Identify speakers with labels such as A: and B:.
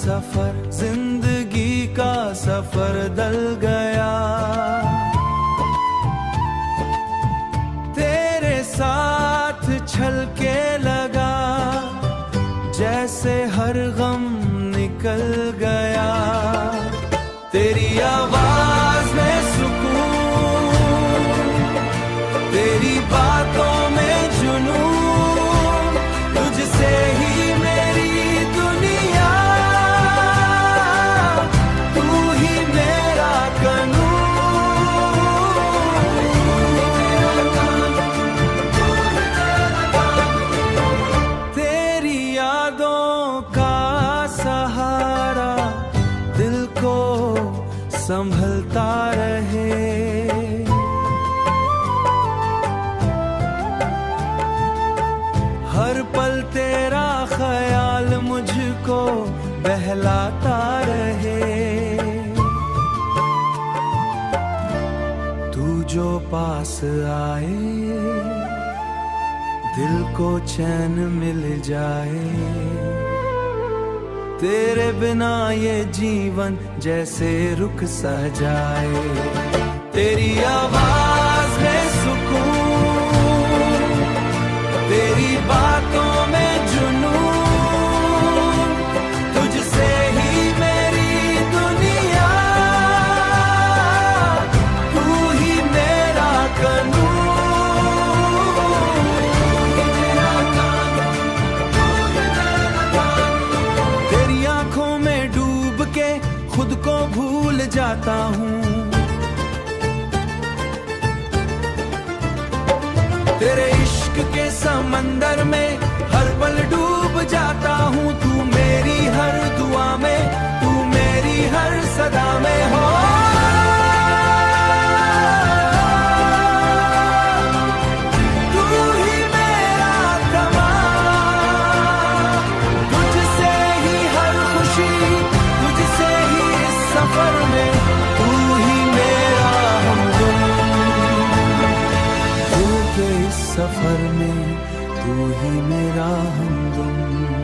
A: सफर, जिंदगी का सफर डल गया। तेरे साथ छलके लगा, जैसे हर गम निकल गया। तेरी आवाज में सुकून, तेरी बातों में जुनून, तुझसे ही मेरी दुनिया, तू ही मेरा कानून। तेरी यादों का सहारा दिल को संभलता रहे। हर पल तेरा ख्याल मुझको बहलाता रहे। तू जो पास आए, दिल को चैन मिल जाए। तेरे बिना ये जीवन जैसे रुक सा जाए। तेरी आवाज में सुकून, तेरी बातों में जुनून, तुझसे ही मेरी दुनिया, तू ही मेरा कानून। तेरी आंखों में डूब के खुद को भूल जाता हूँ। तेरे इश्क के समंदर में हर पल डूब जाता हूँ। तू मेरी हर दुआ में, तू मेरी हर सदा में हो। तू ही मेरा कमाल, तुझसे ही हर खुशी, तुझसे ही इस सफर में, तू ही मेरा हमदम। इस सफर में तू ही मेरा हमदम।